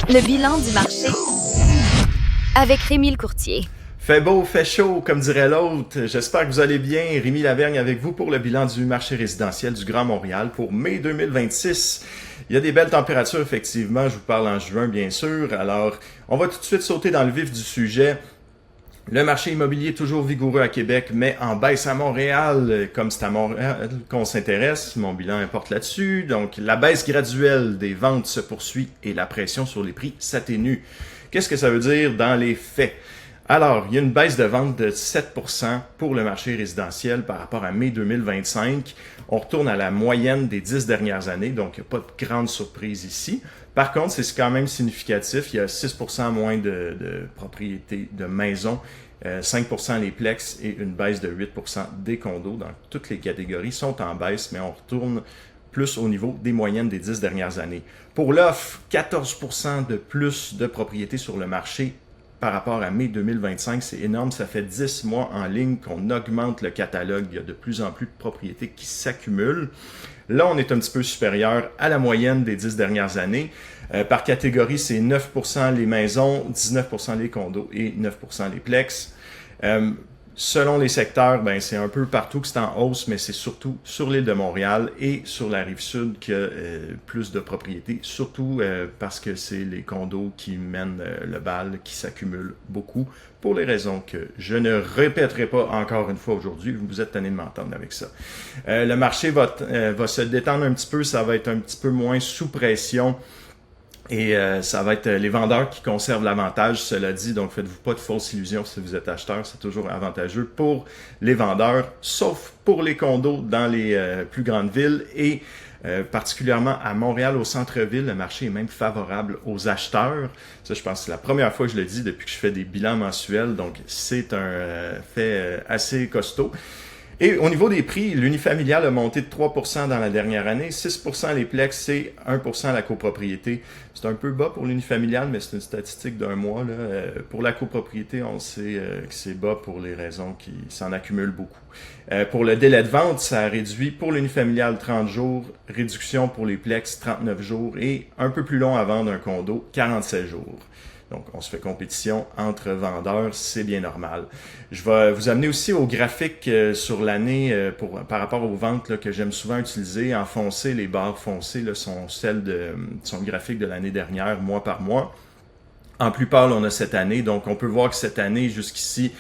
Le bilan du marché avec Rémi Le Courtier. Fait beau, fait chaud, comme dirait l'autre. J'espère que vous allez bien. Rémi Lavergne avec vous pour le bilan du marché résidentiel du Grand Montréal pour mai 2026. Il y a des belles températures, effectivement. Je vous parle en juin, bien sûr. Alors, on va tout de suite sauter dans le vif du sujet. Le marché immobilier est toujours vigoureux à Québec, mais en baisse à Montréal, comme c'est à Montréal qu'on s'intéresse. Mon bilan importe là-dessus. Donc, la baisse graduelle des ventes se poursuit et la pression sur les prix s'atténue. Qu'est-ce que ça veut dire dans les faits? Alors, il y a une baisse de vente de 7% pour le marché résidentiel par rapport à mai 2025. On retourne à la moyenne des 10 dernières années, donc il n'y a pas de grande surprise ici. Par contre, c'est quand même significatif. Il y a 6% moins de propriétés de maisons, 5% les plex et une baisse de 8% des condos. Donc, toutes les catégories sont en baisse, mais on retourne plus au niveau des moyennes des 10 dernières années. Pour l'offre, 14% de plus de propriétés sur le marché par rapport à mai 2025, c'est énorme. Ça fait 10 mois en ligne qu'on augmente le catalogue. Il y a de plus en plus de propriétés qui s'accumulent. Là, on est un petit peu supérieur à la moyenne des 10 dernières années. Par catégorie, c'est 9% les maisons, 19% les condos et 9% les plex. Selon les secteurs, ben c'est un peu partout que c'est en hausse, mais c'est surtout sur l'île de Montréal et sur la Rive-Sud qu'il y a plus de propriétés, surtout parce que c'est les condos qui mènent le bal, qui s'accumulent beaucoup, pour les raisons que je ne répéterai pas encore une fois aujourd'hui. Vous êtes tanné de m'entendre avec ça. Le marché va se détendre un petit peu, ça va être un petit peu moins sous pression. Et ça va être les vendeurs qui conservent l'avantage, cela dit, donc faites-vous pas de fausses illusions si vous êtes acheteur, c'est toujours avantageux pour les vendeurs, sauf pour les condos dans les plus grandes villes et particulièrement à Montréal, au centre-ville, le marché est même favorable aux acheteurs. Ça, je pense que c'est la première fois que je le dis depuis que je fais des bilans mensuels, donc c'est un fait assez costaud. Et au niveau des prix, l'unifamilial a monté de 3% dans la dernière année, 6% les plex et 1% la copropriété. C'est un peu bas pour l'unifamilial, mais c'est une statistique d'un mois, là. Pour la copropriété, on sait que c'est bas pour les raisons qui s'en accumulent beaucoup. Pour le délai de vente, ça a réduit pour l'unifamilial 30 jours, réduction pour les plex 39 jours et un peu plus long à vendre un condo, 47 jours. Donc, on se fait compétition entre vendeurs, c'est bien normal. Je vais vous amener aussi au graphique sur l'année par rapport aux ventes là, que j'aime souvent utiliser. En foncé, les barres foncées là, sont celles sont le graphique de l'année dernière, mois par mois. En plus pâle, on a cette année. Donc, on peut voir que cette année, jusqu'ici,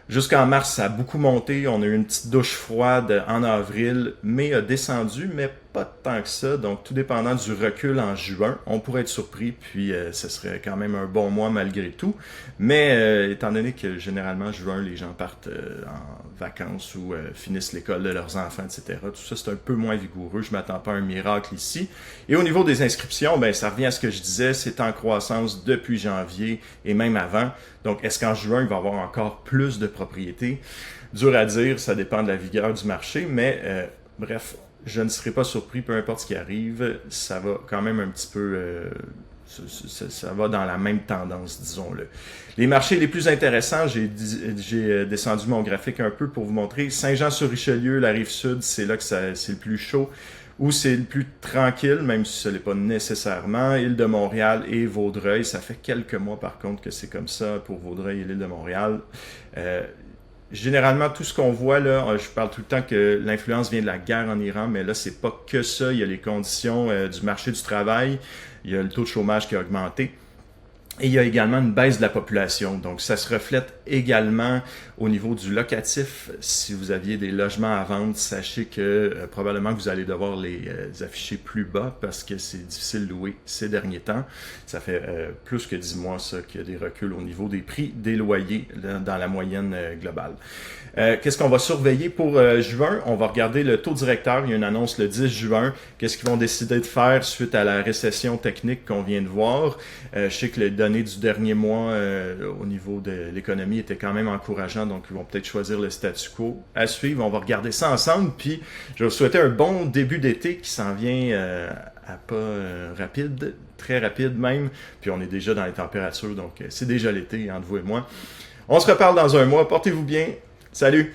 jusqu'en mars, ça a beaucoup monté. On a eu une petite douche froide en avril. Mai a descendu, mais pas tant que ça. Donc, tout dépendant du recul en juin, on pourrait être surpris. Puis, ce serait quand même un bon mois malgré tout. Mais, étant donné que généralement, juin, les gens partent en vacances ou finissent l'école de leurs enfants, etc. Tout ça, c'est un peu moins vigoureux. Je m'attends pas à un miracle ici. Et au niveau des inscriptions, ben, ça revient à ce que je disais. C'est en croissance depuis janvier et même avant. Donc, est-ce qu'en juin, il va y avoir encore plus de propriétés? Dur à dire, ça dépend de la vigueur du marché, mais bref, je ne serai pas surpris, peu importe ce qui arrive, ça va quand même un petit peu... ça va dans la même tendance, disons-le. Les marchés les plus intéressants, j'ai descendu mon graphique un peu pour vous montrer. Saint-Jean-sur-Richelieu, la Rive-Sud, c'est là que c'est le plus chaud. Où c'est le plus tranquille, même si ce n'est pas nécessairement, Île-de-Montréal et Vaudreuil. Ça fait quelques mois, par contre, que c'est comme ça pour Vaudreuil et l'Île-de-Montréal. Généralement, tout ce qu'on voit là, je parle tout le temps que l'influence vient de la guerre en Iran, mais là, c'est pas que ça. Il y a les conditions du marché du travail, il y a le taux de chômage qui a augmenté. Et il y a également une baisse de la population. Donc, ça se reflète également au niveau du locatif. Si vous aviez des logements à vendre, sachez que probablement que vous allez devoir les afficher plus bas parce que c'est difficile de louer ces derniers temps. Ça fait plus que 10 mois ça qu'il y a des reculs au niveau des prix des loyers là, dans la moyenne globale. Qu'est-ce qu'on va surveiller pour juin? On va regarder le taux directeur. Il y a une annonce le 10 juin. Qu'est-ce qu'ils vont décider de faire suite à la récession technique qu'on vient de voir? Je sais que les données du dernier mois au niveau de l'économie étaient quand même encourageantes, donc ils vont peut-être choisir le statu quo à suivre. On va regarder ça ensemble, puis je vais vous souhaiter un bon début d'été qui s'en vient à pas rapide, très rapide même, puis on est déjà dans les températures, donc c'est déjà l'été entre vous et moi. On se reparle dans un mois, portez-vous bien, salut!